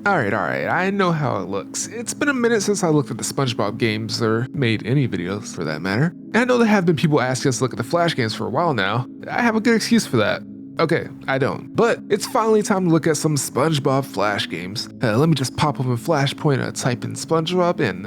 Alright, I know how it looks. It's been a minute since I looked at the Spongebob games, or made any videos for that matter. And I know there have been people asking us to look at the Flash games for a while now. I have a good excuse for that. Okay, I don't. But it's finally time to look at some Spongebob Flash games. Let me just pop open Flashpoint, type in Spongebob, and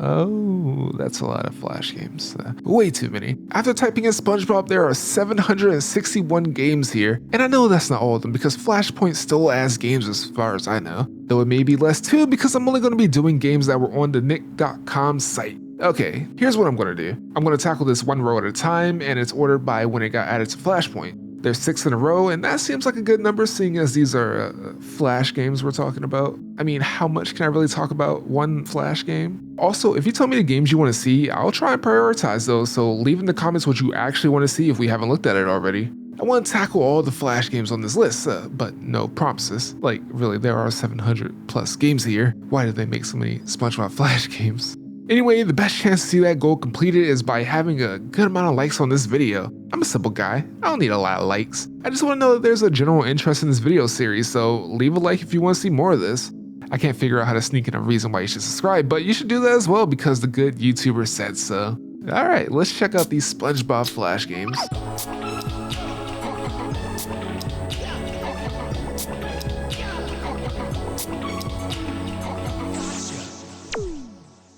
oh, that's a lot of Flash games. Way too many. After typing in Spongebob, there are 761 games here, and I know that's not all of them because Flashpoint still adds games as far as I know. Though it may be less too because I'm only going to be doing games that were on the nick.com site. Okay, here's what I'm going to do. I'm going to tackle this one row at a time, and it's ordered by when it got added to Flashpoint. There's 6 in a row, and that seems like a good number seeing as these are Flash games we're talking about. I mean, how much can I really talk about one Flash game? Also, if you tell me the games you want to see, I'll try and prioritize those, so leave in the comments what you actually want to see if we haven't looked at it already. I want to tackle all the Flash games on this list, but no promises. Like, really, there are 700 plus games here. Why did they make so many SpongeBob Flash games? Anyway, the best chance to see that goal completed is by having a good amount of likes on this video. I'm a simple guy, I don't need a lot of likes. I just want to know that there's a general interest in this video series, so leave a like if you want to see more of this. I can't figure out how to sneak in a reason why you should subscribe, but you should do that as well because the good YouTuber said so. Alright, let's check out these SpongeBob Flash games.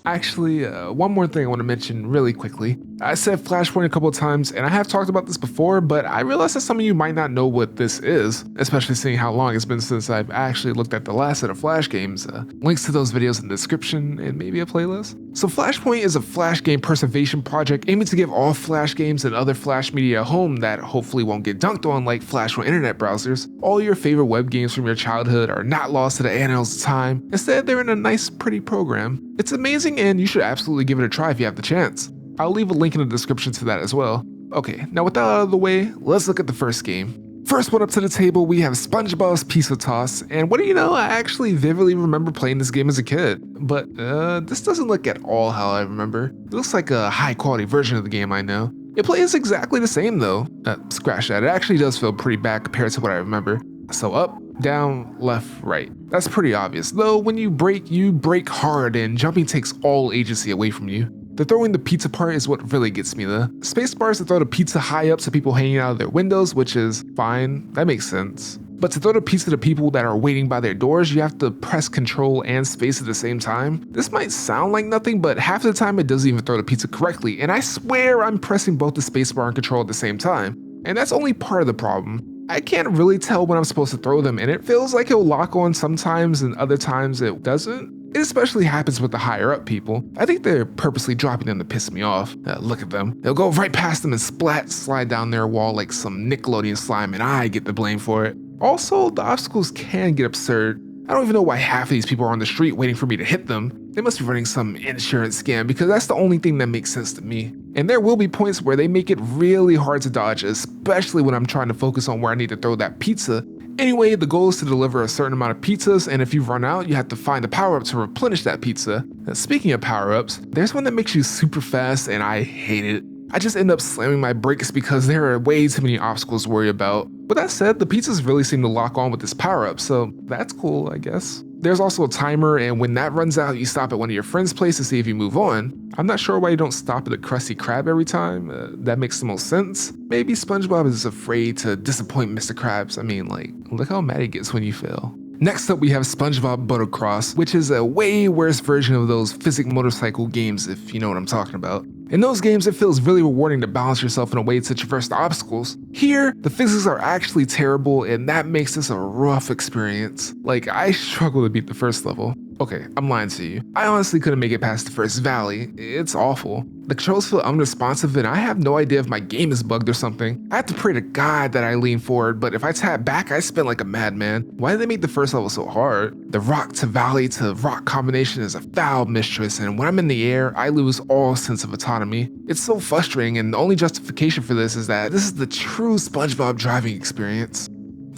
Actually, one more thing I want to mention really quickly. I said Flashpoint a couple of times, and I have talked about this before, but I realize that some of you might not know what this is, especially seeing how long it's been since I've actually looked at the last set of Flash games. Links to those videos in the description, and maybe a playlist. So Flashpoint is a Flash game preservation project aiming to give all Flash games and other Flash media a home that hopefully won't get dunked on like Flash on internet browsers. All your favorite web games from your childhood are not lost to the annals of time. Instead, they're in a nice, pretty program. It's amazing, and you should absolutely give it a try if you have the chance. I'll leave a link in the description to that as well. Okay, now with that out of the way, let's look at the first game. First one up to the table, we have SpongeBob's Pizza Toss, and what do you know, I actually vividly remember playing this game as a kid. But this doesn't look at all how I remember. It looks like a high quality version of the game I know. It plays exactly the same though. Scratch that, it actually does feel pretty bad compared to what I remember. So up, down, left, right. That's pretty obvious, though when you break hard and jumping takes all agency away from you. The throwing the pizza part is what really gets me though. Space bars to throw the pizza high up to people hanging out of their windows, which is fine, that makes sense. But to throw the pizza to people that are waiting by their doors, you have to press control and space at the same time. This might sound like nothing, but half the time it doesn't even throw the pizza correctly, and I swear I'm pressing both the space bar and control at the same time. And that's only part of the problem. I can't really tell when I'm supposed to throw them, and it feels like it'll lock on sometimes and other times it doesn't. It especially happens with the higher up people. I think they're purposely dropping them to piss me off. Look at them. They'll go right past them and slide down their wall like some Nickelodeon slime, and I get the blame for it. Also, the obstacles can get absurd. I don't even know why half of these people are on the street waiting for me to hit them. They must be running some insurance scam because that's the only thing that makes sense to me. And there will be points where they make it really hard to dodge, especially when I'm trying to focus on where I need to throw that pizza. Anyway, the goal is to deliver a certain amount of pizzas, and if you run out, you have to find a power-up to replenish that pizza. Now, speaking of power-ups, there's one that makes you super fast, and I hate it. I just end up slamming my brakes because there are way too many obstacles to worry about. With that said, the pizzas really seem to lock on with this power-up, so that's cool, I guess. There's also a timer, and when that runs out, you stop at one of your friends' places to see if you move on. I'm not sure why you don't stop at a Krusty Krab every time. That makes the most sense. Maybe SpongeBob is afraid to disappoint Mr. Krabs. I mean, like, look how mad he gets when you fail. Next up, we have SpongeBob Motocross, which is a way worse version of those physics motorcycle games, if you know what I'm talking about. In those games, it feels really rewarding to balance yourself in a way to traverse the obstacles. Here, the physics are actually terrible, and that makes this a rough experience. Like, I struggle to beat the first level. Okay, I'm lying to you. I honestly couldn't make it past the first valley. It's awful. The controls feel unresponsive, and I have no idea if my game is bugged or something. I have to pray to God that I lean forward, but if I tap back, I spin like a madman. Why did they make the first level so hard? The rock to valley to rock combination is a foul mistress, and when I'm in the air, I lose all sense of autonomy. It's so frustrating, and the only justification for this is that this is the true SpongeBob driving experience.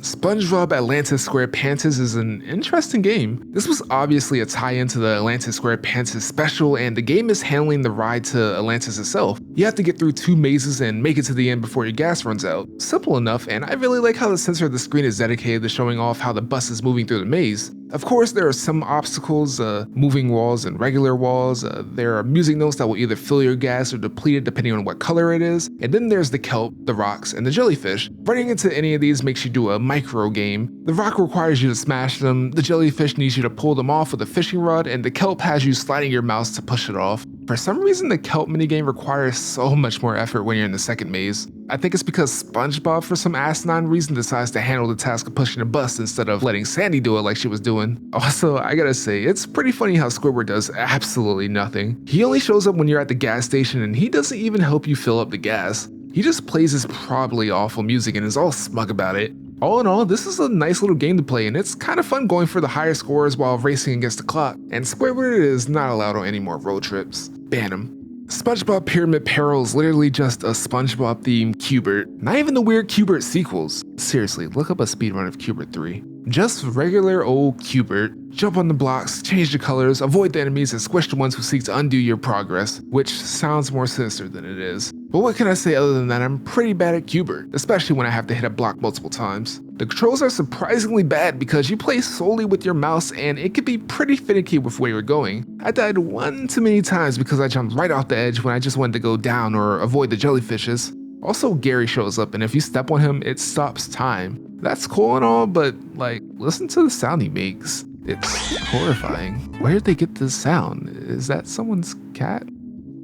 Spongebob Atlantis Squarepantis is an interesting game. This was obviously a tie-in to the Atlantis Squarepantis special, and the game is handling the ride to Atlantis itself. You have to get through 2 mazes and make it to the end before your gas runs out. Simple enough, and I really like how the center of the screen is dedicated to showing off how the bus is moving through the maze. Of course, there are some obstacles, moving walls and regular walls. There are music notes that will either fill your gas or deplete it depending on what color it is. And then there's the kelp, the rocks, and the jellyfish. Running into any of these makes you do a micro game. The rock requires you to smash them, the jellyfish needs you to pull them off with a fishing rod, and the kelp has you sliding your mouse to push it off. For some reason, the kelp minigame requires so much more effort when you're in the second maze. I think it's because SpongeBob, for some asinine reason, decides to handle the task of pushing a bus instead of letting Sandy do it like she was doing. Also, I gotta say, it's pretty funny how Squidward does absolutely nothing. He only shows up when you're at the gas station and he doesn't even help you fill up the gas. He just plays his probably awful music and is all smug about it. All in all, this is a nice little game to play, and it's kind of fun going for the higher scores while racing against the clock. And Squidward is not allowed on any more road trips. Ban him. SpongeBob Pyramid Peril is literally just a SpongeBob themed Cubert. Not even the weird Cubert sequels. Seriously, look up a speedrun of Cubert 3. Just regular old Cubert. Jump on the blocks, change the colors, avoid the enemies, and squish the ones who seek to undo your progress, which sounds more sinister than it is. But what can I say other than that I'm pretty bad at Cubert, especially when I have to hit a block multiple times. The controls are surprisingly bad because you play solely with your mouse and it can be pretty finicky with where you're going. I died one too many times because I jumped right off the edge when I just wanted to go down or avoid the jellyfishes. Also, Gary shows up and if you step on him, it stops time. That's cool and all, but like, listen to the sound he makes. It's horrifying. Where did they get this sound? Is that someone's cat?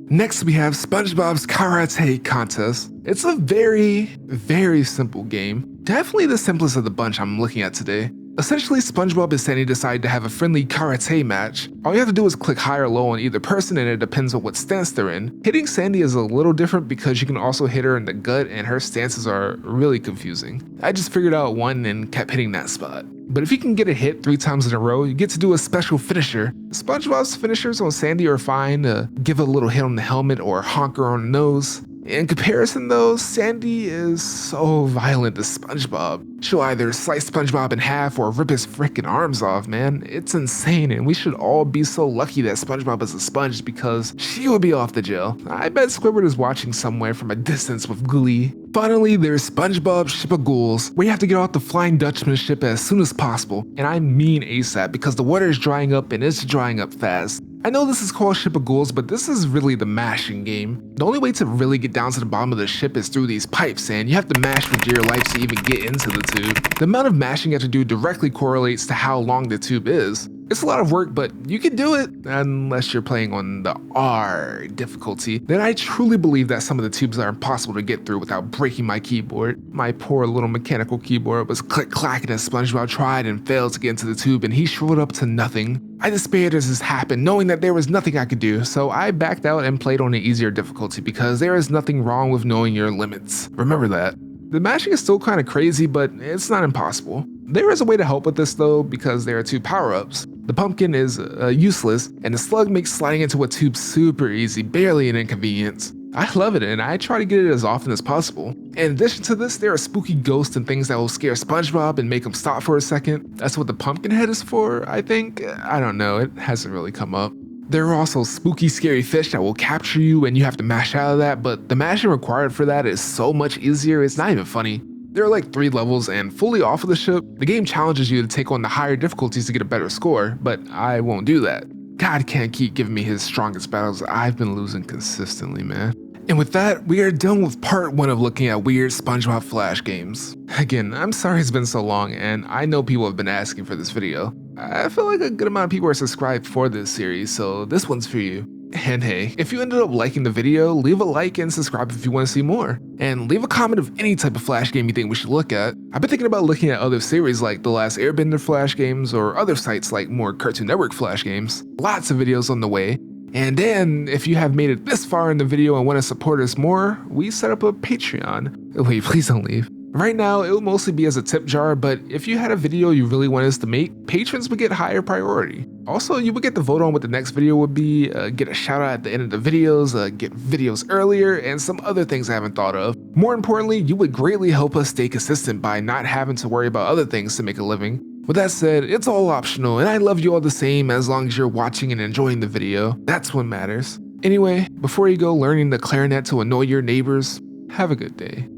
Next we have SpongeBob's KahRahTay contest. It's a very, very simple game. Definitely the simplest of the bunch I'm looking at today. Essentially, SpongeBob and Sandy decide to have a friendly KahRahTay match. All you have to do is click high or low on either person and it depends on what stance they're in. Hitting Sandy is a little different because you can also hit her in the gut and her stances are really confusing. I just figured out one and kept hitting that spot. But if you can get a hit 3 times in a row, you get to do a special finisher. SpongeBob's finishers on Sandy are fine, give a little hit on the helmet or honk her on the nose. In comparison though, Sandy is so violent to SpongeBob. She'll either slice SpongeBob in half or rip his frickin' arms off, man. It's insane, and we should all be so lucky that SpongeBob is a sponge because she would be off the jail. I bet Squidward is watching somewhere from a distance with glee. Finally, there's SpongeBob Ship of Ghouls, where you have to get off the Flying Dutchman ship as soon as possible, and I mean ASAP because the water is drying up and it's drying up fast. I know this is called Ship of Ghouls, but this is really the mashing game. The only way to really get down to the bottom of the ship is through these pipes, and you have to mash for dear life to even get into the tube. The amount of mashing you have to do directly correlates to how long the tube is. It's a lot of work, but you can do it, unless you're playing on the R difficulty. Then I truly believe that some of the tubes are impossible to get through without breaking my keyboard. My poor little mechanical keyboard was click-clacking as SpongeBob tried and failed to get into the tube, and he shriveled up to nothing. I despaired as this happened, knowing that there was nothing I could do, so I backed out and played on an easier difficulty because there is nothing wrong with knowing your limits. Remember that. The mashing is still kind of crazy, but it's not impossible. There is a way to help with this though, because there are 2 power-ups. The pumpkin is useless, and the slug makes sliding into a tube super easy, barely an inconvenience. I love it, and I try to get it as often as possible. In addition to this, there are spooky ghosts and things that will scare SpongeBob and make him stop for a second. That's what the pumpkin head is for, I think. I don't know, it hasn't really come up. There are also spooky scary fish that will capture you and you have to mash out of that, but the mashing required for that is so much easier, it's not even funny. There are like 3 levels, and fully off of the ship, the game challenges you to take on the higher difficulties to get a better score, but I won't do that. God can't keep giving me his strongest battles. I've been losing consistently, man. And with that, we are done with part 1 of looking at weird SpongeBob Flash games. Again, I'm sorry it's been so long, and I know people have been asking for this video. I feel like a good amount of people are subscribed for this series, so this one's for you. And hey, if you ended up liking the video, leave a like and subscribe if you want to see more. And leave a comment of any type of Flash game you think we should look at. I've been thinking about looking at other series like The Last Airbender Flash games or other sites like more Cartoon Network Flash games. Lots of videos on the way. And then, if you have made it this far in the video and want to support us more, we set up a Patreon. Wait, please don't leave. Right now, it will mostly be as a tip jar, but if you had a video you really want us to make, patrons would get higher priority. Also, you would get to vote on what the next video would be, get a shout out at the end of the videos, get videos earlier, and some other things I haven't thought of. More importantly, you would greatly help us stay consistent by not having to worry about other things to make a living. With that said, it's all optional, and I love you all the same as long as you're watching and enjoying the video. That's what matters. Anyway, before you go learning the clarinet to annoy your neighbors, have a good day.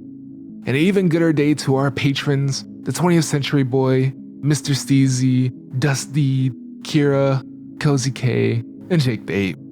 An even gooder day to our patrons, the 20th Century Boy, Mr. Steezy, Dusty, Kira, Cozy K, and Jake the Ape.